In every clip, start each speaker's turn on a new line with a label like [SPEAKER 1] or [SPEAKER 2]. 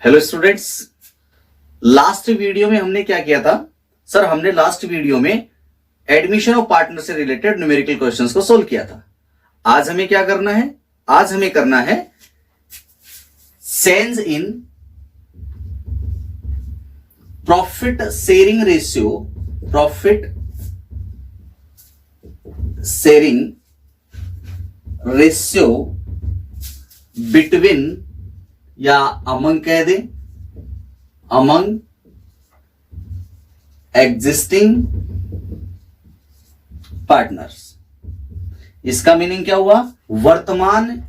[SPEAKER 1] Hello students, last video में हमने क्या किया था सर? हमने लास्ट वीडियो में एडमिशन ऑफ पार्टनर से रिलेटेड न्यूमेरिकल क्वेश्चंस को सोल्व किया था। आज हमें क्या करना है? आज हमें करना है change in profit sharing ratio between या अमंग कह दे, अमंग एग्जिस्टिंग पार्टनर्स। इसका मीनिंग क्या हुआ? वर्तमान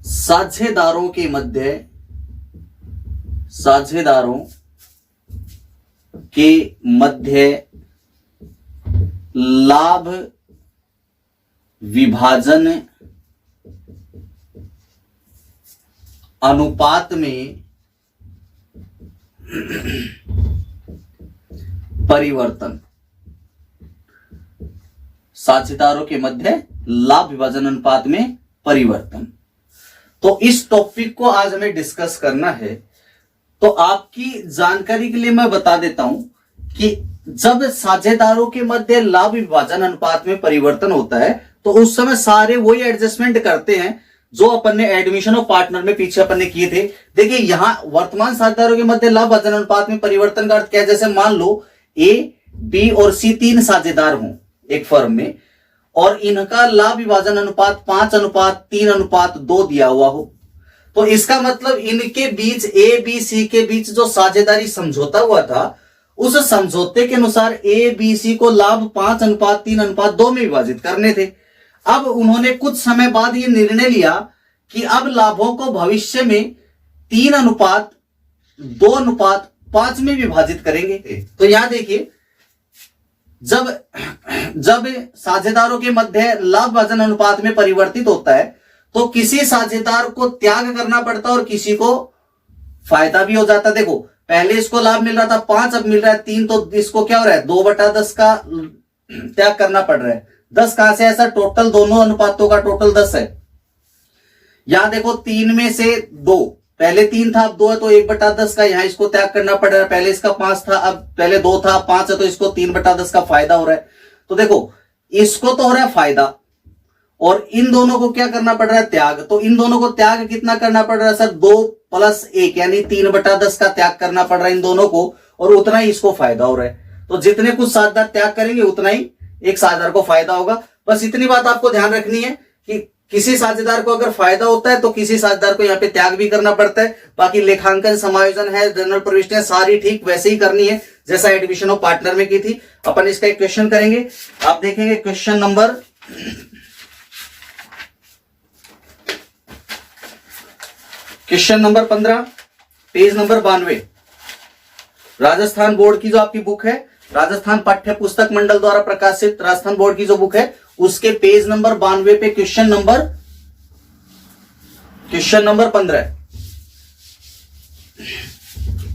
[SPEAKER 1] साझेदारों के मध्य लाभ विभाजन अनुपात में परिवर्तन। साझेदारों के मध्य लाभ विभाजन अनुपात में परिवर्तन। तो इस टॉपिक को आज हमें डिस्कस करना है। तो आपकी जानकारी के लिए मैं बता देता हूं कि जब साझेदारों के मध्य लाभ विभाजन अनुपात में परिवर्तन होता है तो उस समय सारे वही एडजस्टमेंट करते हैं जो अपन ने एडमिशन ऑफ पार्टनर में पीछे अपन ने किए थे। देखिए यहां वर्तमान साझेदारों के मध्य लाभ विभाजन अनुपात में परिवर्तन का अर्थ क्या है? जैसे मान लो ए, बी और सी तीन साझेदार हों एक फर्म में और इनका लाभ विभाजन अनुपात 5:3:2 दिया हुआ हो, तो इसका मतलब इनके बीच ए, बी, सी के बीच जो साझेदारी समझौता हुआ था उस समझौते के अनुसार ए, बी, सी को लाभ 5:3:2 में विभाजित करने थे। अब उन्होंने कुछ समय बाद ये निर्णय लिया कि अब लाभों को भविष्य में 3:2:5 में विभाजित करेंगे। तो यहां देखिए, जब साझेदारों के मध्य लाभ विभाजन अनुपात में परिवर्तित होता है तो किसी साझेदार को त्याग करना पड़ता है और किसी को फायदा भी हो जाता है। देखो पहले इसको लाभ मिल रहा था 5, अब मिल रहा है 3, तो इसको क्या हो रहा है? 2/10 का त्याग करना पड़ रहा है। 10 कहां से? ऐसा टोटल दोनों अनुपातों का टोटल 10 है। यहां देखो 3 में से 2, पहले 3 था अब 2 है तो 1/10 का यहां इसको त्याग करना पड़ रहा है। पहले इसका 5 था, अब पहले 2 था 5 है तो इसको 3/10 का फायदा हो रहा है। तो देखो इसको तो हो रहा है फायदा और इन दोनों को क्या करना पड़ रहा है? त्याग। तो इन दोनों को त्याग कितना करना पड़ रहा है सर? 2 + 1 यानी 3/10 का त्याग करना पड़ रहा है इन दोनों को और उतना ही इसको फायदा हो रहा है। तो जितने कुछ साझेदार त्याग करेंगे उतना ही एक साझेदार को फायदा होगा। बस इतनी बात आपको ध्यान रखनी है कि किसी साझेदार को अगर फायदा होता है तो किसी साझेदार को यहाँ पे त्याग भी करना पड़ता है। बाकी लेखांकन, समायोजन है, जनरल प्रविष्टियां सारी ठीक वैसे ही करनी है जैसा एडमिशन ऑफ पार्टनर में की थी। अपन इसका एक क्वेश्चन करेंगे। आप देखेंगे question number 15, page number 92। Rajasthan board की जो आपकी बुक है, राजस्थान पाठ्य पुस्तक मंडल द्वारा प्रकाशित राजस्थान बोर्ड की जो बुक है उसके पेज नंबर 92 पे क्वेश्चन नंबर 15 है।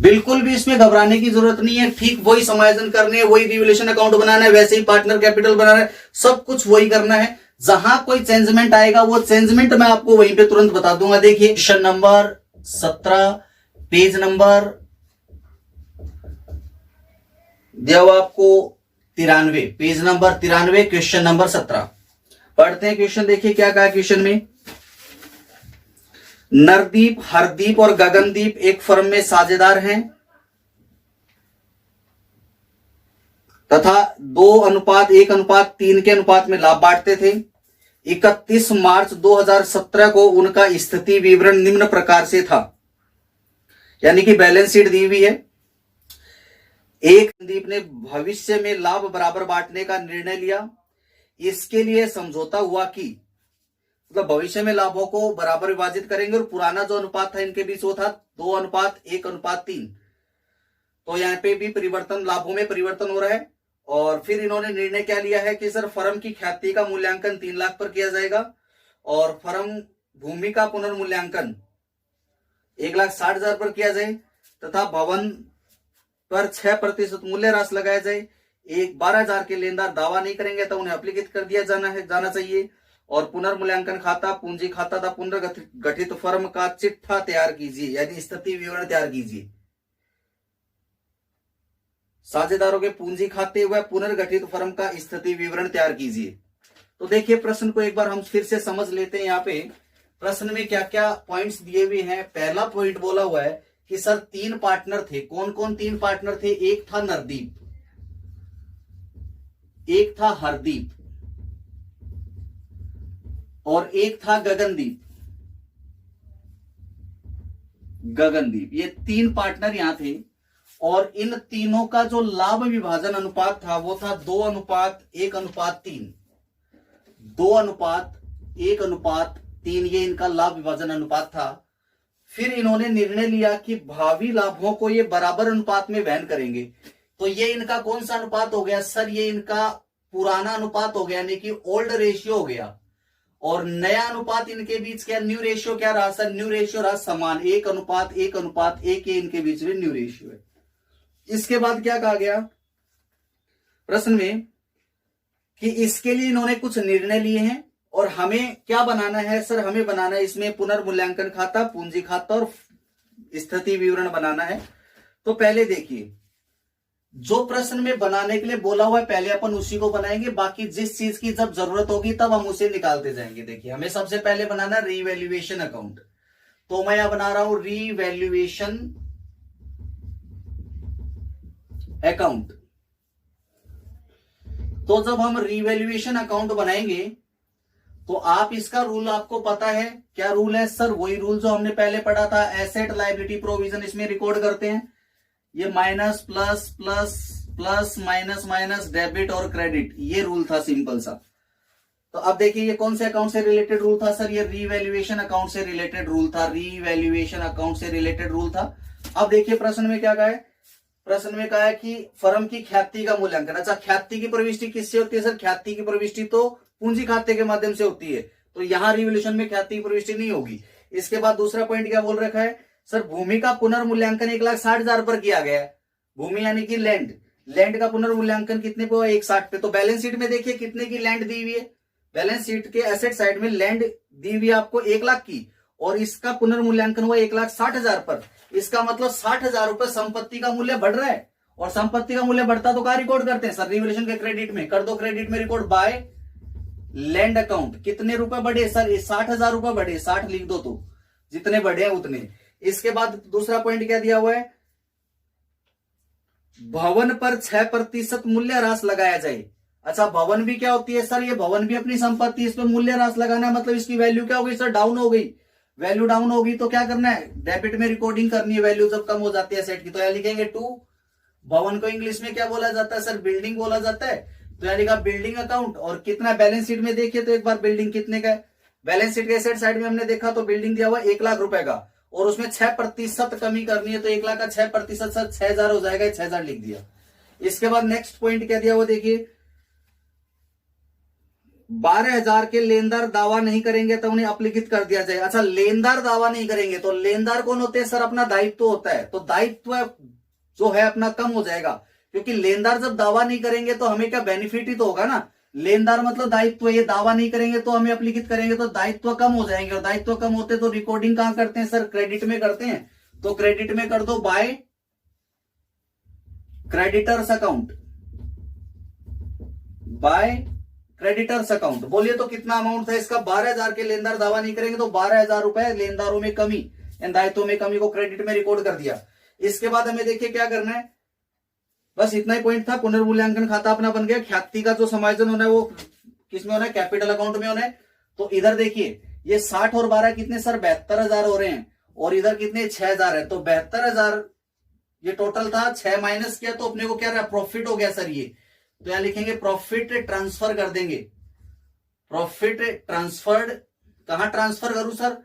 [SPEAKER 1] बिल्कुल भी इसमें घबराने की जरूरत नहीं है। ठीक वही समायोजन करने हैं, वही रिवैल्यूएशन अकाउंट बनाना है, वैसे ही पार्टनर कैपिटल बनाना है, सब कुछ वही करना है। जहां कोई चेंजमेंट आएगा वो चेंजमेंट मैं आपको वहीं पे तुरंत बता दूंगा। देखिए क्वेश्चन नंबर 17, पेज नंबर दिया हुआ आपको 93, पेज नंबर 93, क्वेश्चन नंबर 17। पढ़ते हैं क्वेश्चन। देखिए क्या कहा क्वेश्चन में। नरदीप, हरदीप और गगनदीप एक फर्म में साझेदार हैं तथा 2:1:3 के अनुपात में लाभ बांटते थे। 31 मार्च 2017 को उनका स्थिति विवरण निम्न प्रकार से था, यानी कि बैलेंस शीट दी हुई है। एक संदीप ने भविष्य में लाभ बराबर बांटने का निर्णय लिया। इसके लिए समझौता हुआ कि मतलब भविष्य में लाभों को बराबर विभाजित करेंगे और पुराना जो अनुपात था इनके बीच वो था 2:1:3। तो यहाँ पे भी परिवर्तन, लाभों में परिवर्तन हो रहा है। और फिर इन्होंने निर्णय क्या लिया है कि सर फर्म की ख्याति का मूल्यांकन 3 लाख पर किया जाएगा और फर्म भूमि का पुनर्मूल्यांकन 1,60,000 पर किया जाए तथा भवन पर 6% मूल्य राशि लगाया जाए। 12,000 के लेनदार दावा नहीं करेंगे तो उन्हें अपलिखित कर दिया जाना चाहिए और पुनर्मूल्यांकन खाता पूंजी खाता था पुनर्गठित फर्म का चिट्ठा तैयार कीजिए, यानी स्थिति विवरण तैयार कीजिए। साझेदारों के पूंजी खाते व पुनर्गठित फर्म का स्थिति विवरण तैयार कीजिए। तो देखिए प्रश्न को एक बार हम फिर से समझ लेते हैं। यहाँ पे प्रश्न में क्या क्या पॉइंट्स दिए हुए हैं। पहला पॉइंट बोला हुआ है कि सर 3 पार्टनर थे। कौन कौन 3 पार्टनर थे? एक था नरदीप, एक था हरदीप और एक था गगनदीप। ये 3 पार्टनर यहां थे और इन तीनों का जो लाभ विभाजन अनुपात था वो था 2:1:3। 2:1:3 ये इनका लाभ विभाजन अनुपात था। फिर इन्होंने निर्णय लिया कि भावी लाभों को ये बराबर अनुपात में वहन करेंगे। तो ये इनका कौन सा अनुपात हो गया सर? ये इनका पुराना अनुपात हो गया, यानी कि ओल्ड रेशियो हो गया। और नया अनुपात इनके बीच क्या? न्यू रेशियो क्या रहा सर? न्यू रेशियो रहा समान, 1:1:1 ये इनके बीच में न्यू रेशियो है। इसके बाद क्या कहा गया प्रश्न में कि इसके लिए इन्होंने कुछ निर्णय लिए हैं और हमें क्या बनाना है सर? हमें बनाना है इसमें पुनर्मूल्यांकन खाता, पूंजी खाता और स्थिति विवरण बनाना है। तो पहले देखिए, जो प्रश्न में बनाने के लिए बोला हुआ है पहले अपन उसी को बनाएंगे, बाकी जिस चीज की जब जरूरत होगी तब हम उसे निकालते जाएंगे। देखिए हमें सबसे पहले बनाना रीवैल्यूएशन अकाउंट। तो मैं यहां बना रहा हूं रीवैल्यूएशन अकाउंट। तो जब हम रीवैल्यूएशन अकाउंट बनाएंगे तो आप इसका रूल आपको पता है। क्या रूल है सर? वही रूल जो हमने पहले पढ़ा था, एसेट लायबिलिटी प्रोविजन इसमें रिकॉर्ड करते हैं। ये minus plus plus plus minus minus, debit और क्रेडिट, ये रूल था सिंपल सा। तो अब देखिए ये कौन से अकाउंट से रिलेटेड रूल था सर? ये रीवैल्यूएशन अकाउंट से रिलेटेड रूल था। रीवैल्यूएशन अकाउंट से रिलेटेड रूल था। अब देखिए प्रश्न में क्या कहा है? प्रश्न में कहा है कि फर्म की ख्याति का मूल्यांकन। अच्छा, ख्याति की प्रविष्टि किससे होती है सर? ख्याति की प्रविष्टि तो पूंजी खाते के माध्यम से होती है, तो यहां रिवैल्यूएशन में ख्याति की प्रविष्टि नहीं होगी। इसके बाद दूसरा पॉइंट क्या बोल रखा है सर? भूमि का पुनर्मूल्यांकन 1,60,000 पर किया गया है। भूमि यानी कि लैंड का पुनर्मूल्यांकन कितने पे हुआ? 1,60 पे। तो बैलेंस शीट में देखिए कितने की लैंड दी हुई है। बैलेंस शीट के एसेट साइड में लैंड दी हुई है आपको 1 लाख की, और इसका पुनर्मूल्यांकन हुआ 1,60,000 पर। इसका मतलब 60,000 रुपए संपत्ति का मूल्य बढ़ रहा है। और संपत्ति का मूल्य बढ़ता तो कहां रिकॉर्ड करते हैं सर? रिवैल्यूएशन के क्रेडिट में कर दो। क्रेडिट में रिकॉर्ड बाय लैंड अकाउंट। कितने रुपए बढ़े सर? 60,000 रुपए बढ़े। 60 लिख दो, तो जितने बढ़े हैं उतने। इसके बाद दूसरा पॉइंट क्या दिया हुआ है? भवन पर 6% मूल्य ह्रास लगाया जाए। अच्छा, भवन भी क्या होती है सर? ये भवन भी अपनी संपत्ति, इस पर मूल्य ह्रास लगाना है, मतलब इसकी वैल्यू क्या हो गई सर? डाउन हो गई। वैल्यू डाउन होगी तो क्या करना है? डेबिट में रिकॉर्डिंग करनी है वैल्यू जब कम हो जाती है सेट की। तो यहां लिखेंगे 2। भवन को इंग्लिश में क्या बोला जाता है सर? बिल्डिंग बोला जाता है। तो यहां लिखा बिल्डिंग अकाउंट। और कितना बैलेंस शीट में देखिए तो एक बार बिल्डिंग कितने का है? बैलेंस शीट के एसेट साइड में हमने देखा तो बिल्डिंग दिया हुआ 1 लाख रुपए का, और उसमें 6% कमी करनी है। तो 1 लाख का 6% सर 6,000 हो जाएगा। 6,000 लिख दिया। इसके बाद नेक्स्ट पॉइंट क्या दिया हुआ देखिए, 12,000 के लेनदार दावा नहीं करेंगे तो उन्हें अपलिखित कर दिया जाए। अच्छा, लेनदार दावा नहीं करेंगे तो लेनदार कौन होते हैं सर? अपना दायित्व होता है। तो दायित्व जो है अपना कम हो जाएगा, क्योंकि लेनदार जब दावा नहीं करेंगे तो हमें क्या बेनिफिट ही तो होगा ना। लेनदार मतलब दायित्व, ये दावा नहीं करेंगे तो हमें अपलिखित करेंगे तो दायित्व कम हो जाएंगे। और दायित्व कम होते तो रिकॉर्डिंग कहां करते हैं सर? क्रेडिट में करते हैं। तो क्रेडिट में कर दो by creditors account. By creditors account. बोलिए तो कितना अमाउंट था इसका? 12,000 के लेनदार दावा नहीं करेंगे तो 12,000 रुपए लेनदारों में कमी, दायित्वों में कमी को क्रेडिट में रिकॉर्ड कर दिया। इसके बाद हमें देखिए क्या करना है, बस इतना ही पॉइंट था। पुनर्मूल्यांकन खाता अपना बन गया। ख्याति का जो समायोजन होना है वो किसमें होना है? कैपिटल अकाउंट में होना है। तो इधर देखिए ये 60 और 12 कितने सर? 72,000 हो रहे हैं, और इधर कितने? 6,000 है। तो 72,000 ये टोटल था। 6 माइनस किया तो अपने को क्या रहा? प्रॉफिट हो गया सर ये। तो यहां लिखेंगे प्रॉफिट ट्रांसफर कर देंगे। प्रॉफिट ट्रांसफर्ड कहां ट्रांसफर करूं सर?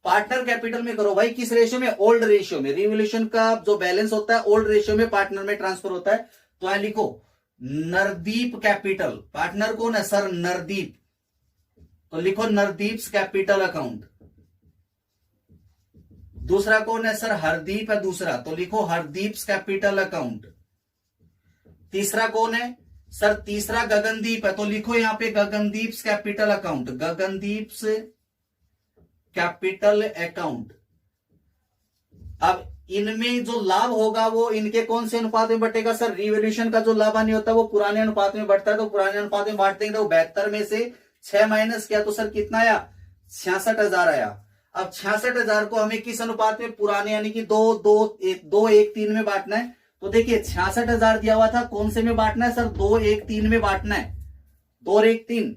[SPEAKER 1] पार्टनर कैपिटल में करो भाई। किस रेशियो में? ओल्ड रेशियो में। रिवैल्यूएशन का जो बैलेंस होता है ओल्ड रेशियो में पार्टनर में ट्रांसफर होता है। तो यहां लिखो नरदीप कैपिटल। पार्टनर कौन है सर? नरदीप। तो लिखो नरदीप्स कैपिटल अकाउंट। दूसरा कौन है सर? हरदीप है दूसरा, तो लिखो हरदीप्स कैपिटल अकाउंट। तीसरा कौन है? सर तीसरा गगनदीप है, तो लिखो यहां पे Gagandeep capital account, Gagandeep capital account. अब इनमें जो लाभ होगा वो इनके कौन से अनुपात में बटेगा सर? रिवोल्यूशन का जो लाभ हानि होता है वो पुराने अनुपात में बढ़ता है, तो पुराने अनुपात में बांट देंगे, तो 72 में से 6 माइनस किया तो सर कितना आया? 66,000 आया। अब 66,000 को हमें किस अनुपात में? पुराने यानी कि 2:1:3 में बांटना है। तो देखिए 66,000 दिया हुआ था, कौन से में बांटना है सर? 2:1:3 में बांटना है, 2:1:3,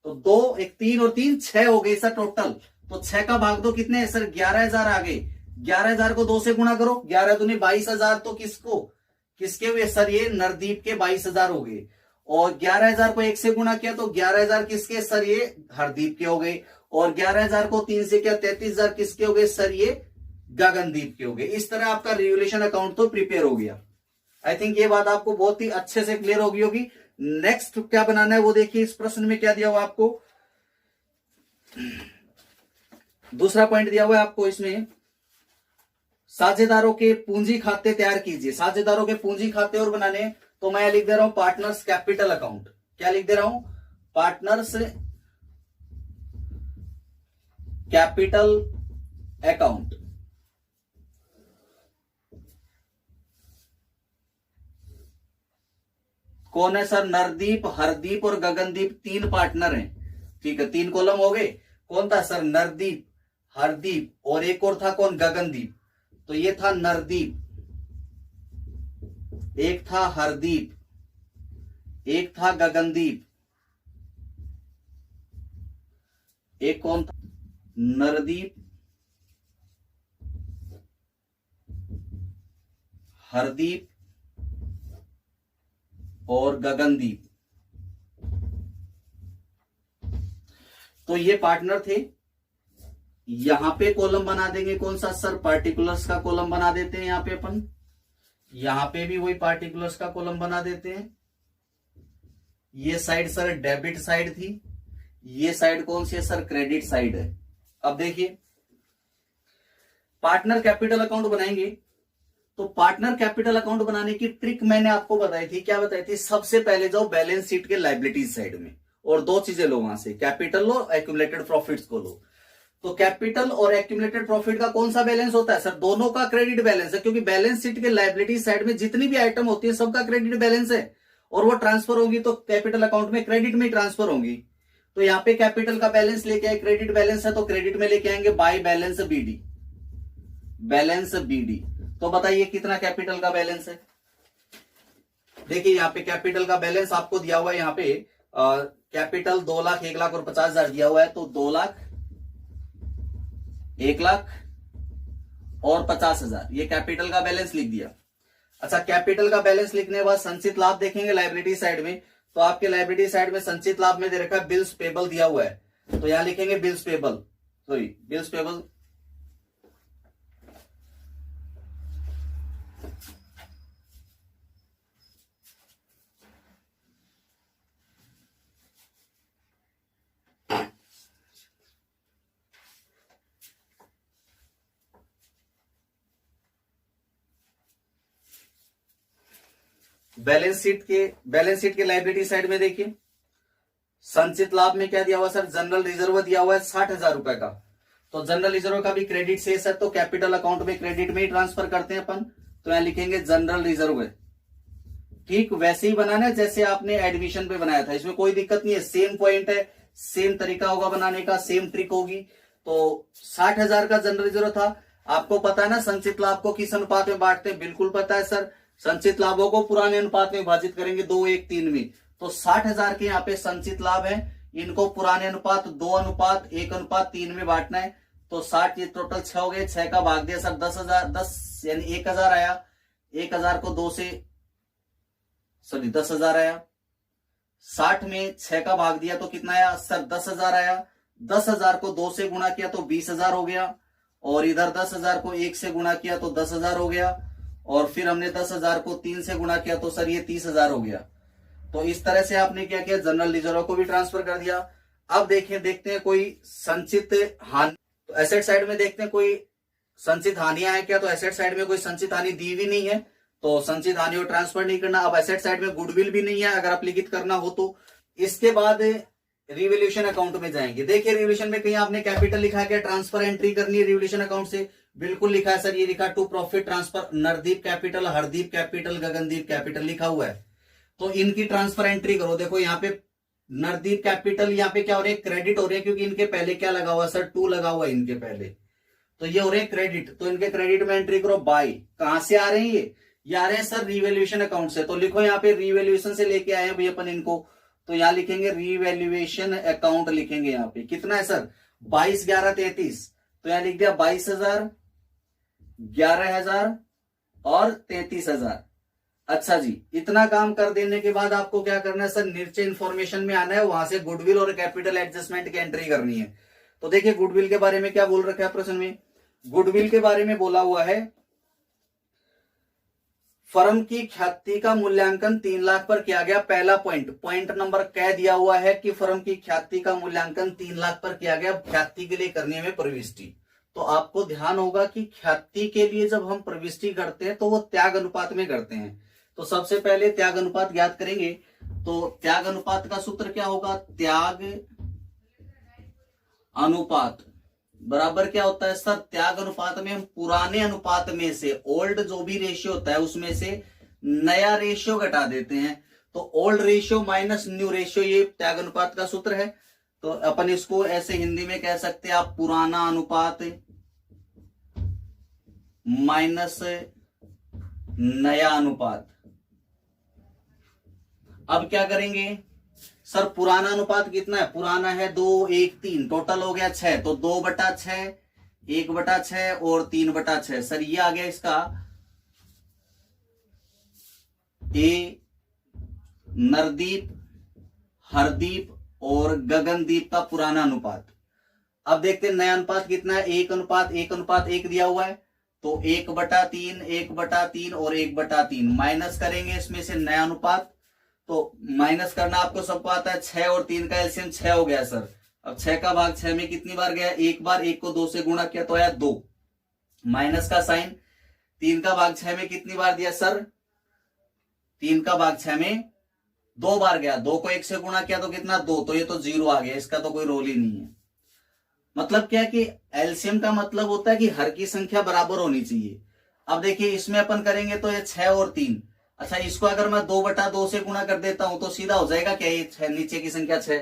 [SPEAKER 1] तो 2:1:3 और 3 6 हो गए सर टोटल। तो 6 का भाग दो कितने सर? 11,000 आ गए। 11,000 को 2 से गुणा करो, 11 दूनी 22,000, तो किसके हुए सर? ये नरदीप के 22,000 हो गए। और 11,000 को 1 से गुणा किया तो 11,000 किसके सर? ये हरदीप के हो गए। और 11,000 को 3 से किया 33,000 किसके हो गए सर? ये गगनदीप के हो गए। इस तरह आपका रिवोल्यूशन अकाउंट तो प्रिपेयर हो गया। आई थिंक ये बात आपको बहुत ही अच्छे से क्लियर हो गई होगी। नेक्स्ट क्या बनाना है वो देखिए, इस प्रश्न में क्या दिया हुआ आपको? दूसरा पॉइंट दिया हुआ है आपको इसमें, साझेदारों के पूंजी खाते तैयार कीजिए। साझेदारों के पूंजी खाते और बनाने, तो मैं लिख दे रहा हूं पार्टनर्स कैपिटल अकाउंट। क्या लिख दे रहा हूं? Partners capital account. कौन है सर? नरदीप, हरदीप और गगनदीप 3 पार्टनर हैं। ठीक है, 3 कॉलम हो गए। कौन था सर? नरदीप, हरदीप और एक और था कौन? गगनदीप। तो ये था नरदीप, एक था हरदीप, एक था गगनदीप, एक कौन था? नरदीप, हरदीप और गगनदीप। तो ये पार्टनर थे। यहां पे कॉलम बना देंगे कौन सा सर? पार्टिकुलर्स का कॉलम बना देते हैं यहां पे अपन। यहां पे भी वही पार्टिकुलर्स का कॉलम बना देते हैं। ये साइड सर डेबिट साइड थी, ये साइड कौन सी है सर? क्रेडिट साइड है। अब देखिए पार्टनर कैपिटल अकाउंट बनाएंगे, तो पार्टनर कैपिटल अकाउंट बनाने की ट्रिक मैंने आपको बताई थी। क्या बताई थी? सबसे पहले जाओ बैलेंस शीट के लायबिलिटीज साइड में और 2 चीजें लो वहां से, कैपिटल लो, एक्यूमुलेटेड प्रॉफिट्स को लो। तो कैपिटल और एक्यूमुलेटेड प्रॉफिट का कौन सा बैलेंस होता है सर? दोनों का क्रेडिट बैलेंस है, क्योंकि बैलेंस शीट के लायबिलिटी साइड में जितनी भी आइटम होती है सबका क्रेडिट बैलेंस है, और वो ट्रांसफर होगी तो कैपिटल अकाउंट में क्रेडिट में ट्रांसफर होंगी। तो यहाँ पे कैपिटल का बैलेंस लेके आए, क्रेडिट बैलेंस है तो क्रेडिट में लेके आएंगे by balance BD, balance BD. तो बताइए कितना कैपिटल का बैलेंस है? देखिए यहाँ पे कैपिटल का बैलेंस आपको दिया हुआ है, यहाँ पे कैपिटल 2 लाख, 1 लाख और 50,000 दिया हुआ है। तो 2 लाख, 1 लाख और 50,000 ये कैपिटल का बैलेंस लिख दिया। अच्छा, कैपिटल का बैलेंस लिखने के बाद संचित लाभ देखेंगे लायबिलिटी साइड में। तो आपके लायबिलिटी साइड में संचित लाभ में दे रखा है बिल्स पेबल दिया हुआ है, तो यहां लिखेंगे bills payable, sorry bills payable. Balance sheet के लायबिलिटी साइड में देखिए संचित लाभ में क्या दिया हुआ सर? जनरल रिजर्व दिया हुआ है 60,000 रुपए का। तो जनरल रिजर्व का भी क्रेडिट शेष है, तो कैपिटल अकाउंट में क्रेडिट में ही ट्रांसफर करते हैं अपन। तो यहां लिखेंगे जनरल रिजर्व है। ठीक वैसे ही बनाना है जैसे आपने एडमिशन पे बनाया था, इसमें कोई दिक्कत नहीं है, सेम पॉइंट है, सेम तरीका होगा बनाने का, सेम ट्रिक होगी। तो 60,000 का जनरल रिजर्व था। आपको पता है ना संचित लाभ को किस अनुपात में बांटते हैं? बिल्कुल पता है सर, संचित लाभों को पुराने अनुपात में विभाजित करेंगे 2:1:3 में। तो 60,000 के यहाँ पे संचित लाभ है, इनको पुराने अनुपात 2:1:3 में बांटना है। तो 60 ये टोटल 6 हो गए, 6 का भाग दिया सर 10,000, 10 यानी 1,000 आया। 1,000 को 2 से सॉरी 10,000 आया। 60 में 6 का भाग दिया तो कितना आया सर? 10,000 आया। 10,000 को 2 से गुणा किया तो 20,000 हो गया, और इधर 10,000 को 1 से गुणा किया तो 10,000 हो गया, और फिर हमने 10,000 को 3 से गुणा किया तो सर ये 30,000 हो गया। तो इस तरह से आपने क्या किया? जनरल रिजर्व को भी ट्रांसफर कर दिया। अब देखते हैं कोई संचित हानि, तो एसेट साइड में देखते हैं कोई संचित हानियां है क्या? तो एसेट साइड में कोई संचित हानि दी हुई नहीं है, तो संचित हानि और ट्रांसफर नहीं करना। अब एसेट साइड में गुडविल भी नहीं है अगर आप लिखित करना हो तो। इसके बाद रिवैल्यूएशन अकाउंट में जाएंगे। देखिए रिवैल्यूएशन में कहीं आपने कैपिटल लिखा है क्या, ट्रांसफर एंट्री करनी है रिवैल्यूएशन अकाउंट से, बिल्कुल लिखा है सर, ये लिखा to profit transfer, Nardeep capital, Hardeep capital, Gagandeep capital लिखा हुआ है। तो इनकी ट्रांसफर एंट्री करो। देखो यहाँ पे नरदीप कैपिटल, यहाँ पे क्या हो रहे हैं, क्रेडिट हो रहे हैं, क्योंकि इनके पहले क्या लगा हुआ सर, 2 लगा हुआ है इनके पहले, तो ये हो रहे हैं क्रेडिट। तो इनके क्रेडिट में एंट्री करो बाय। कहां से आ रहे हैं ये आ रहे हैं सर रिवैल्यूएशन अकाउंट से। तो लिखो यहाँ पे रिवैल्यूएशन से लेके आए हैं भाई अपन इनको, तो यहाँ लिखेंगे रिवैल्यूएशन अकाउंट लिखेंगे। यहाँ पे कितना है सर, 22 11 33, तो यहाँ लिख दिया 22,000, 11,000 और 33,000। अच्छा जी, इतना काम कर देने के बाद आपको क्या करना है सर, नीचे इंफॉर्मेशन में आना है, वहां से गुडविल और कैपिटल एडजस्टमेंट की एंट्री करनी है। तो देखिए गुडविल के बारे में क्या बोल रखा है प्रश्न में, गुडविल के बारे में बोला हुआ है फर्म की ख्याति का मूल्यांकन 3 लाख पर किया गया। पहला पॉइंट नंबर कह दिया हुआ है कि फर्म की ख्याति का मूल्यांकन 3 लाख पर किया गया। ख्याति के लिए करने में प्रविष्टि, तो आपको ध्यान होगा कि ख्याति के लिए जब हम प्रविष्टि करते हैं तो वो त्याग अनुपात में करते हैं। तो सबसे पहले त्याग अनुपात ज्ञात करेंगे। तो त्याग अनुपात का सूत्र क्या होगा, त्याग अनुपात बराबर क्या होता है सर, त्याग अनुपात में हम पुराने अनुपात में से, ओल्ड जो भी रेशियो होता है उसमें से नया रेशियो घटा देते हैं। तो old ratio minus new ratio, ये त्याग अनुपात का सूत्र है। तो अपन इसको ऐसे हिंदी में कह सकते हैं आप, पुराना अनुपात माइनस नया अनुपात। अब क्या करेंगे सर, पुराना अनुपात कितना है, पुराना है 2 1 3, टोटल हो गया 6, तो 2/6, 1/6 और 3/6। सर ये आ गया इसका ए नरदीप, हरदीप और गगनदीप का पुराना अनुपात। अब देखते हैं नया अनुपात कितना है, 1:1 दिया हुआ है, तो 1/3, 1/3 और 1/3 माइनस करेंगे इसमें से नया अनुपात। तो माइनस करना आपको सबको आता है, 6 और 3 का एलसीएम 6 हो गया सर। अब 6 का भाग 6 में कितनी बार गया, एक बार, 1 को 2 से गुणा किया तो आया 2, माइनस का साइन। 3 का भाग 6 में कितनी बार दिया सर, 3 का भाग 6 में 2 बार गया, 2 को 1 से गुणा किया तो कितना 2, तो ये तो 0 आ गया, इसका तो कोई रोल ही नहीं है। मतलब क्या है कि एलसीएम का मतलब होता है कि हर की संख्या बराबर होनी चाहिए। अब देखिए इसमें अपन करेंगे तो ये 6 और 3, अच्छा इसको अगर मैं 2/2 से गुणा कर देता हूं तो सीधा हो जाएगा क्या, ये 6, नीचे की संख्या 6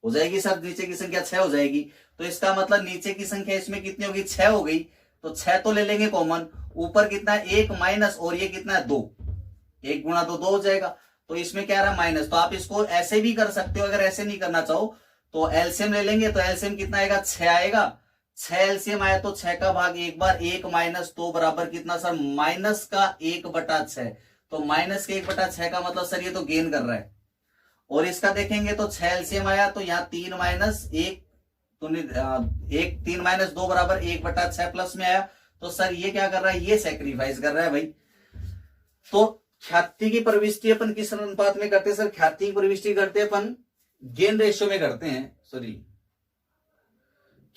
[SPEAKER 1] हो जाएगी सर, नीचे की संख्या 6 हो जाएगी। तो इसका मतलब नीचे की संख्या इसमें कितनी होगी, 6 हो गई, तो 6 तो ले लेंगे कॉमन, ऊपर कितना है 1 माइनस, और ये कितना है 2, 1 गुणा 2 हो जाएगा। तो इसमें क्या रहा माइनस। तो आप इसको ऐसे भी कर सकते हो, अगर ऐसे नहीं करना चाहो तो एलसीएम ले लेंगे, तो एलसीएम कितना आएगा, 6 आएगा। 6 एलसीएम आया तो 6 का भाग एक बार, 1 माइनस 2 बराबर कितना सर, माइनस का 1/6। तो माइनस के 1/6 का मतलब सर ये तो गेन कर रहा है। और इसका देखेंगे तो 6 एलसीएम आया, तो यहाँ 3 माइनस 1, तो 3 माइनस 2 बराबर 1/6 प्लस में आया। तो सर ये क्या कर रहा है, ये सैक्रिफाइस कर रहा है भाई। तो ख्याति की प्रविष्टि अपन किस अनुपात में करते हैं सर, ख्याति की प्रविष्टि करते हैं अपन गेन रेशियो में करते हैं, सॉरी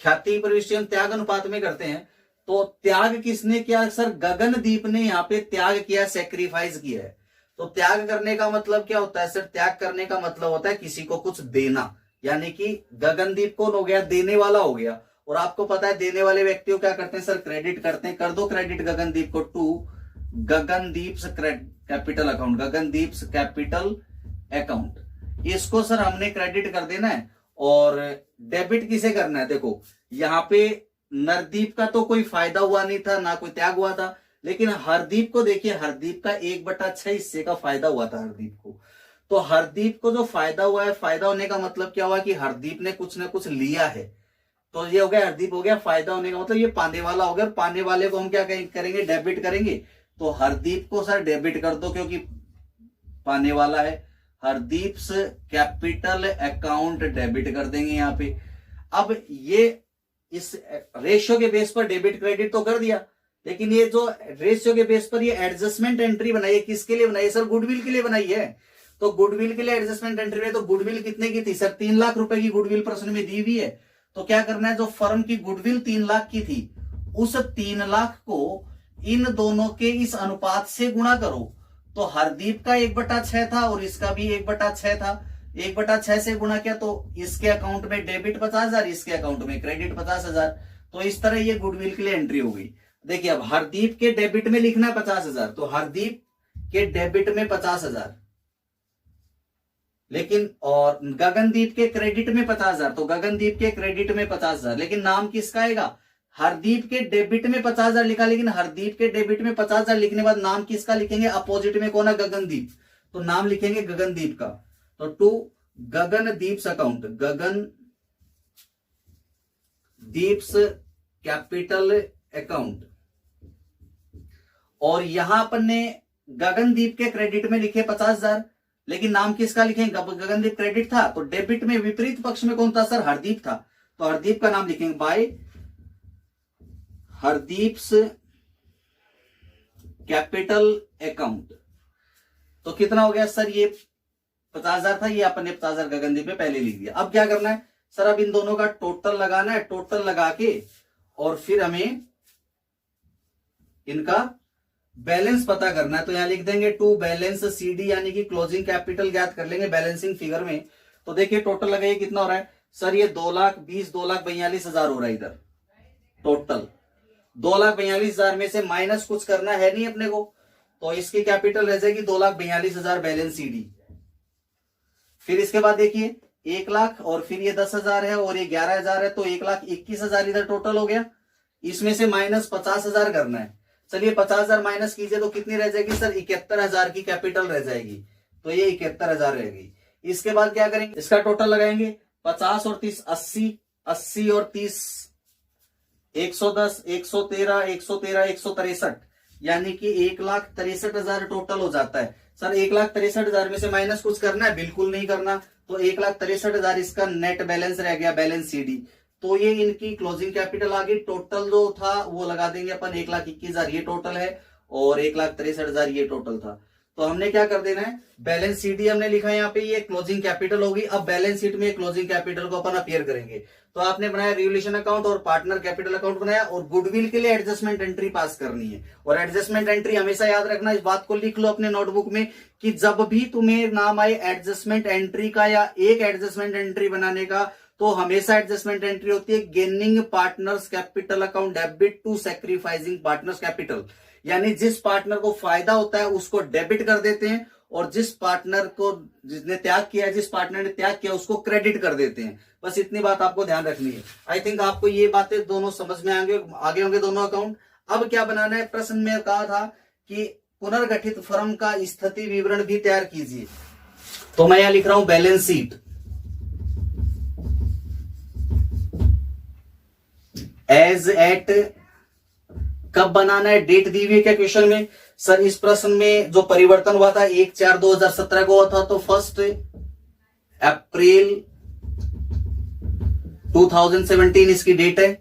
[SPEAKER 1] ख्याति की प्रविष्टि हम त्याग अनुपात में करते हैं। तो त्याग किसने किया सर, गगनदीप ने यहाँ पे त्याग किया, सैक्रिफाइस किया है। तो त्याग करने का मतलब क्या होता है सर, त्याग करने का मतलब होता है किसी को कुछ देना, यानी कि गगनदीप कौन हो गया, देने वाला हो गया। और आपको पता है देने वाले व्यक्ति को क्या करते हैं सर, क्रेडिट करते हैं। कर दो क्रेडिट गगनदीप को to Gagandeep capital account, Gagandeep capital account, इसको सर हमने क्रेडिट कर देना है। और डेबिट किसे करना है, देखो यहाँ पे नरदीप का तो कोई फायदा हुआ नहीं था, ना कोई त्याग हुआ था, लेकिन हरदीप को देखिए, हरदीप का 1/6 हिस्से का फायदा हुआ था हरदीप को। तो हरदीप को जो फायदा हुआ है, फायदा होने का मतलब क्या हुआ कि हरदीप ने कुछ ना कुछ लिया है। तो ये हो गया हरदीप हो गया, फायदा होने का मतलब ये पाने वाला हो गया। पाने वाले को हम क्या करेंगे, डेबिट करेंगे। तो हरदीप को सर डेबिट कर दो क्योंकि पाने वाला है, हरदीप्स कैपिटल अकाउंट डेबिट कर देंगे यहाँ पे। अब ये इस रेशियो के बेस पर डेबिट क्रेडिट तो कर दिया, लेकिन ये जो रेशियो के बेस पर ये एडजस्टमेंट एंट्री बनाई है, किसके लिए बनाई है सर, गुडविल के लिए बनाई है। तो गुडविल के लिए एडजस्टमेंट एंट्री है। तो गुडविल कितने की थी सर, 3 लाख रुपए की गुडविल प्रश्न में दी हुई है। तो क्या करना है, जो फर्म की गुडविल 3 लाख की थी, उस 3 लाख को इन दोनों के इस अनुपात से गुणा करो। तो हरदीप का 1/6 था और इसका भी 1/6 था। 1/6 से गुणा किया तो इसके अकाउंट में डेबिट 50,000, इसके अकाउंट में क्रेडिट 50,000। तो इस तरह ये गुडविल के लिए एंट्री हो गई। देखिए अब हरदीप के डेबिट में लिखना है 50,000, तो हरदीप के डेबिट में 50,000, लेकिन और गगनदीप के क्रेडिट में 50,000, तो गगनदीप के क्रेडिट में 50,000, लेकिन नाम किसका आएगा? हरदीप के डेबिट में 50,000 लिखा, लेकिन हरदीप के डेबिट में 50,000 लिखने के बाद नाम किसका लिखेंगे? अपोजिट में कौन है? गगनदीप, तो नाम लिखेंगे गगनदीप का। तो टू गगनदीप्स अकाउंट, गगनदीप्स कैपिटल अकाउंट। और यहां अपन ने गगनदीप के क्रेडिट में लिखे 50,000, लेकिन नाम किसका लिखेंगे? गगनदीप क्रेडिट था, तो डेबिट में विपरीत पक्ष में कौन था सर? हरदीप था, तो हरदीप का नाम लिखेंगे बाय हरदीप्स कैपिटल अकाउंट। तो कितना हो गया सर? ये 50,000 था, ये अपन ने 50,000 गगनदीप में पहले लिख दिया। अब क्या करना है सर? अब इन दोनों का टोटल लगाना है, टोटल लगा के और फिर हमें इनका बैलेंस पता करना है। तो यहां लिख देंगे टू बैलेंस सीडी, यानी कि क्लोजिंग कैपिटल ज्ञात कर लेंगे बैलेंसिंग फिगर में। तो देखिए टोटल लगाइए कितना हो रहा है सर? ये 2,20,2,42,000 हो रहा है इधर टोटल। 2,42,000 में से माइनस कुछ करना है नहीं अपने को, तो इसकी कैपिटल रह जाएगी 2,42,000 बैलेंस सीडी। फिर इसके बाद देखिए 1,00,000 और फिर ये 10,000 है और ये 11,000 है, तो 1,21,000 इधर टोटल हो गया। इसमें से माइनस 50,000 करना है। चलिए 50,000 माइनस कीजिए तो कितनी रह जाएगी सर? 71,000 की कैपिटल रह जाएगी, तो ये 71,000 रहेगी। इसके बाद क्या करेंगे? इसका टोटल लगाएंगे 50 और 30 80, 80 और 30 110, 113, 113, 163, यानी कि 1,63,000 टोटल हो जाता है। सर 1,63,000 में से माइनस कुछ करना है? बिल्कुल नहीं करना, तो 1,63,000 इसका नेट बैलेंस रह गया, बैलेंस सीडी। तो ये इनकी क्लोजिंग कैपिटल आ गई। टोटल जो था वो लगा देंगे अपन, 1,21,000 ये टोटल है और 1,63,000 ये टोटल था। तो हमने क्या कर देना है? बैलेंस सीडी हमने लिखा है यहाँ पे, ये क्लोजिंग कैपिटल होगी। अब बैलेंस शीट में क्लोजिंग कैपिटल को अपन अपीयर करेंगे। तो आपने बनाया रिवोल्यूशन अकाउंट और पार्टनर कैपिटल अकाउंट बनाया, और गुडविल के लिए एडजस्टमेंट एंट्री पास करनी है। और एडजस्टमेंट एंट्री हमेशा याद रखना, इस बात को लिख लो अपने नोटबुक में कि जब भी तुम्हें नाम आए एडजस्टमेंट एंट्री का या एक एडजस्टमेंट एंट्री बनाने का, तो हमेशा एडजस्टमेंट एंट्री होती है gaining partners capital account debit to sacrificing partners capital, यानी जिस पार्टनर को फायदा होता है उसको डेबिट कर देते हैं, और जिस पार्टनर को जिसने त्याग किया, जिस पार्टनर ने त्याग किया उसको क्रेडिट कर देते हैं। बस इतनी बात आपको ध्यान रखनी है। आई थिंक आपको ये बातें दोनों समझ में आगे होंगे दोनों अकाउंट। अब क्या बनाना है? प्रश्न में कहा था कि पुनर्गठित फर्म का स्थिति विवरण भी तैयार कीजिए, तो मैं यहां लिख रहा हूं बैलेंस शीट एज एट। कब बनाना है? डेट दी हुई क्या क्वेश्चन में? सर इस प्रश्न में जो परिवर्तन हुआ था 1/4/2017 को हुआ था, तो 1 अप्रैल 2017 इसकी डेट है।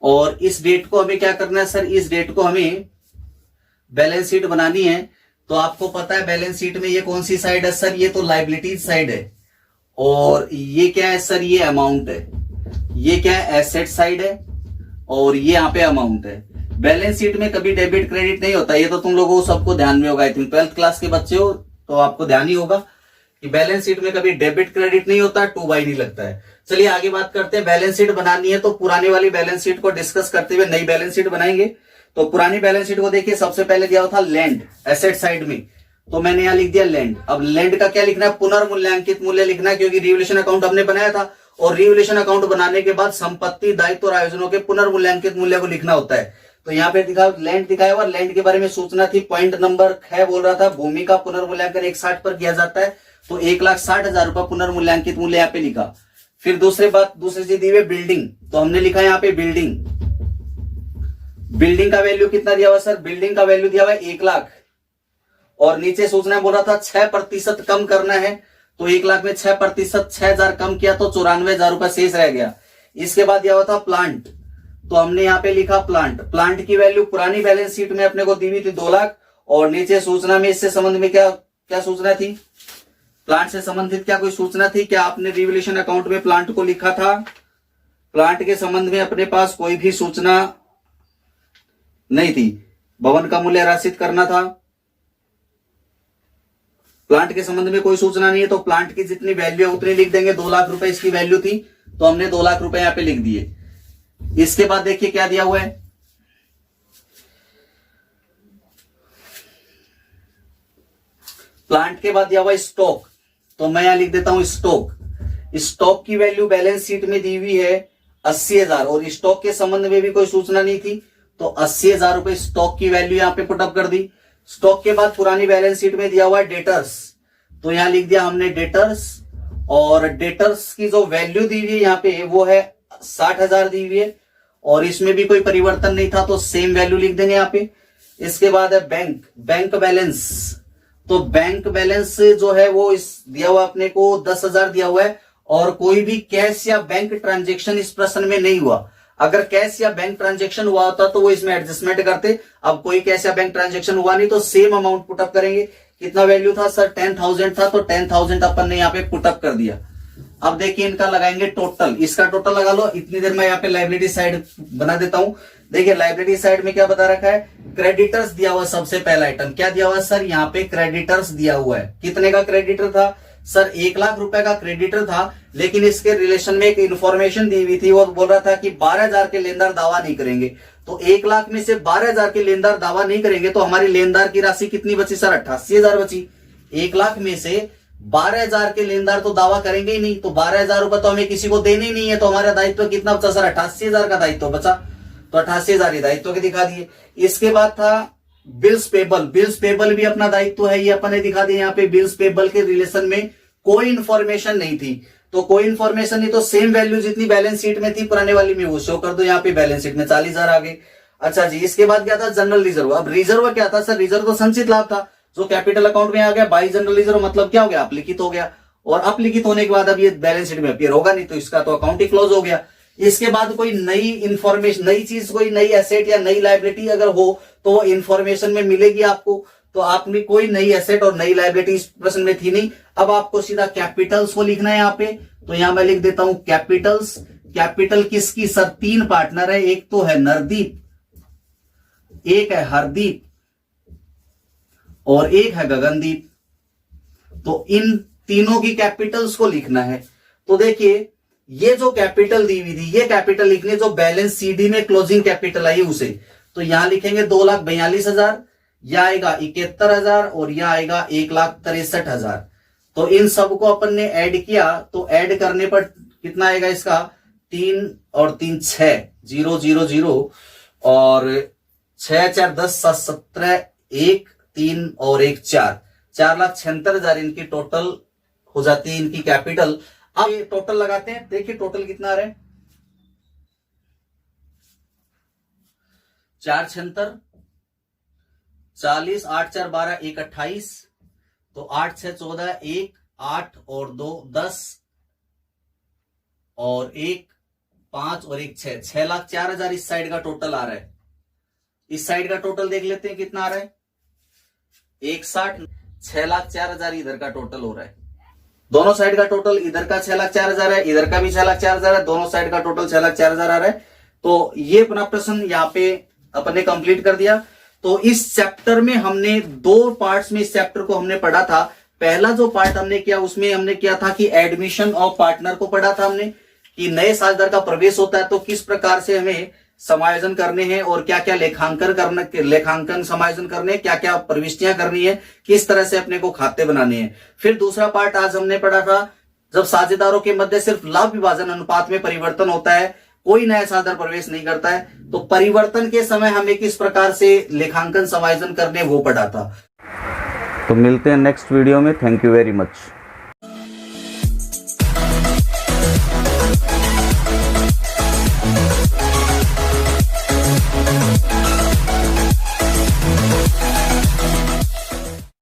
[SPEAKER 1] और इस डेट को हमें क्या करना है सर? इस डेट को हमें बैलेंस शीट बनानी है। तो आपको पता है बैलेंस शीट में ये कौन सी साइड है सर? ये तो लाइबिलिटीज साइड है। और ये क्या है सर? ये अमाउंट है। ये क्या है? एसेट साइड है। और ये यहाँ पे अमाउंट है। बैलेंस शीट में कभी डेबिट क्रेडिट नहीं होता, ये तो तुम लोगों को सबको ध्यान में होगा। आई थिंक 12th क्लास के बच्चे हो तो आपको ध्यान ही होगा कि बैलेंस शीट में कभी डेबिट क्रेडिट नहीं होता, 2/2 नहीं लगता है। चलिए आगे बात करते हैं। बैलेंस शीट बनानी है तो पुरानी वाली बैलेंस शीट को डिस्कस करते हुए नई बैलेंस शीट बनाएंगे। तो पुरानी बैलेंस शीट को देखिए, सबसे पहले दिया हुआ था लैंड एसेट साइड में, तो मैंने यहां लिख दिया लैंड। अब लैंड का क्या लिखना है? पुनर्मूल्यांकित मूल्य लिखना है, क्योंकि रिवोल्यूशन अकाउंट हमने बनाया था, और रिवोल्यूशन अकाउंट बनाने के बाद संपत्ति, दायित्व और आयोजनों के पुनर्मूल्यांकित मूल्य को लिखना होता है। तो यहाँ पे दिखा लैंड दिखाया हुआ, लैंड के बारे में सूचना थी। पॉइंट नंबर 6 बोल रहा था भूमि का पुनर्मूल्यांकन 1/60 पर किया जाता है, तो 1,60,000 रुपए पुनर्मूल्यांकित मूल्य यहाँ पे लिखा। फिर दूसरी चीज दी हुई बिल्डिंग, तो हमने लिखा यहाँ पे बिल्डिंग। बिल्डिंग का वैल्यू कितना दिया हुआ सर? बिल्डिंग का वैल्यू दिया हुआ 1,00,000, और नीचे सूचना बोल रहा था 6% कम करना है, तो 1,00,000 में 6%, 6,000 कम किया तो 94,000 रुपए शेष रह गया। इसके बाद दिया हुआ था प्लांट, तो हमने यहाँ पे लिखा प्लांट। प्लांट की वैल्यू पुरानी बैलेंस शीट में अपने को दी हुई थी 2,00,000, और नीचे सूचना में इससे संबंध में क्या सूचना थी? प्लांट से संबंधित क्या कोई सूचना थी? क्या आपने रिवोल्यूशन अकाउंट में प्लांट को लिखा था? प्लांट के संबंध में अपने पास कोई भी सूचना नहीं थी। भवन का मूल्य राशित करना था। प्लांट के संबंध में कोई सूचना नहीं है, तो प्लांट की जितनी वैल्यू है उतनी लिख देंगे। 2 लाख रुपए इसकी वैल्यू थी, तो हमने 2 लाख रुपए यहां पे लिख दिए। इसके बाद देखिए क्या दिया हुआ है, प्लांट के बाद दिया हुआ स्टॉक, तो मैं यहां लिख देता हूं स्टॉक। स्टॉक की वैल्यू बैलेंस शीट में दी हुई है 80,000 और स्टॉक के संबंध में भी कोई सूचना नहीं थी, तो 80,000 रुपए स्टॉक की वैल्यू यहां पे पुटअप कर दी। स्टॉक के बाद पुरानी बैलेंस शीट में दिया हुआ है डेटर्स, तो यहां लिख दिया हमने डेटर्स, और डेटर्स की जो वैल्यू दी हुई है यहां पे वो है 60,000 दी हुई है, और इसमें भी कोई परिवर्तन नहीं था, तो सेम वैल्यू लिख देंगे यहां पे। इसके बाद है बैंक बैलेंस, तो बैंक बैलेंस जो है वो इस दिया हुआ अपने को 10,000 दिया हुआ है, और कोई भी कैश या बैंक ट्रांजेक्शन इस प्रश्न में नहीं हुआ। अगर कैश या बैंक ट्रांजेक्शन हुआ होता तो वो इसमें एडजस्टमेंट करते, अब कोई कैश या बैंक ट्रांजेक्शन हुआ नहीं, तो सेम अमाउंट पुटअप करेंगे। कितना वैल्यू था सर, 10,000 था, तो 10,000 अपन ने यहाँ पे पुटअप कर दिया। अब देखिए इनका लगाएंगे टोटल, इसका टोटल लगा लो। इतनी देर में यहाँ पे लाइबिलिटी साइड बना देता हूं। देखिए लाइबिलिटी साइड में क्या बता रखा है, क्रेडिटर्स दिया हुआ। सबसे पहला आइटम क्या दिया हुआ सर, यहाँ पे क्रेडिटर्स दिया हुआ है। कितने का क्रेडिटर था सर, 1 लाख रुपए का क्रेडिटर था, लेकिन इसके रिलेशन में एक इंफॉर्मेशन दी हुई थी, वो बोल रहा था कि 12,000 के लेनदार दावा नहीं करेंगे। तो 1 लाख में से 12,000 के लेनदार दावा नहीं करेंगे, तो हमारी लेनदार की राशि कितनी बची सर, 88,000 बची। 1 लाख में से 12,000 के लेनदार तो दावा करेंगे ही नहीं, तो 12,000 रुपए तो हमें किसी को देने ही नहीं है, तो हमारा दायित्व कितना बचा सर, 88,000 का दायित्व बचा, तो 88,000 दायित्व के दिखा दिए। इसके बाद था बिल्स पेबल, बिल्स पेबल भी अपना दायित्व है, ये अपन ने दिखा दिया। यहाँ पे बिल्स पेबल के रिलेशन में कोई इंफॉर्मेशन नहीं थी, तो कोई इंफॉर्मेशन नहीं, तो सेम वैल्यू जितनी बैलेंस शीट में थी पुराने वाली में वो शो कर दो। यहाँ पे बैलेंस शीट में 40,000 आ गए। अच्छा जी, इसके बाद क्या था, जनरल रिजर्व। अब रिजर्व क्या था सर, रिजर्व तो संचित लाभ था, जो कैपिटल अकाउंट में आ गया। बाई जनरल रिजर्व मतलब क्या हो गया, अपलिखित हो गया, और अपलिखित होने के बाद अब ये बैलेंस शीट में अपीयर होगा नहीं, तो इसका तो अकाउंट ही क्लोज हो गया। इसके बाद कोई नई इंफॉर्मेशन, नई चीज, कोई नई एसेट या नई लायबिलिटी अगर हो तो वो इंफॉर्मेशन में मिलेगी आपको। तो आपने कोई नई एसेट और नई लायबिलिटी इस प्रश्न में थी नहीं। अब आपको सीधा कैपिटल्स को लिखना है यहाँ पे, तो यहां मैं लिख देता हूं कैपिटल्स। कैपिटल किसकी सर, 3 पार्टनर है, एक तो है नरदीप, एक है हरदीप और एक है गगनदीप। तो इन तीनों की कैपिटल्स को लिखना है। तो देखिए ये जो कैपिटल दी हुई थी, ये कैपिटल लिखने, जो बैलेंस सीडी में क्लोजिंग कैपिटल आई उसे, तो यहां लिखेंगे 2,42,000, यह आएगा 71,000 और यह आएगा 1,63,000। तो इन सबको अपन ने ऐड किया, तो ऐड करने पर कितना आएगा इसका, 3 और 3 6, 0 0 0 और 6 4 10 7 17 1 3 और 1 4, 4,76,000 इनकी टोटल हो जाती है, इनकी कैपिटल। अब ये टोटल लगाते हैं, देखिए टोटल कितना आ रहा है, 4 76 40 8 4 12 1 28, तो 8 6 14 1 8 और 2 10 और 1 5 और 1 6, 6,04,000 इस साइड का टोटल आ रहा है। इस साइड का टोटल देख लेते हैं कितना आ रहा है, 61, 6,04,000 इधर का टोटल हो रहा है। दोनों साइड का टोटल, इधर का 6,04,000 है, इधर का भी 6,04,000 है, दोनों साइड का टोटल 6,04,000 आ रहा है। तो ये अपना प्रश्न यहाँ पे अपन ने कंप्लीट कर दिया। तो इस चैप्टर में हमने 2 पार्ट्स में इस चैप्टर को हमने पढ़ा था। पहला जो पार्ट हमने किया उसमें हमने किया था कि एडमिशन ऑफ पार्टनर को पढ़ा था हमने, कि नए साझेदार का प्रवेश होता है तो किस प्रकार से हमें समायोजन करने हैं और क्या क्या लेखांकन समायोजन करने, क्या क्या प्रविष्टियां करनी है, किस तरह से अपने को खाते बनाने हैं। फिर दूसरा पार्ट आज हमने पढ़ा था, जब साझेदारों के मध्य सिर्फ लाभ विभाजन अनुपात में परिवर्तन होता है, कोई नया साझेदार प्रवेश नहीं करता है, तो परिवर्तन के समय हमें किस प्रकार से लेखांकन समायोजन करने वो पढ़ा था। तो मिलते हैं नेक्स्ट वीडियो में। Thank you very much.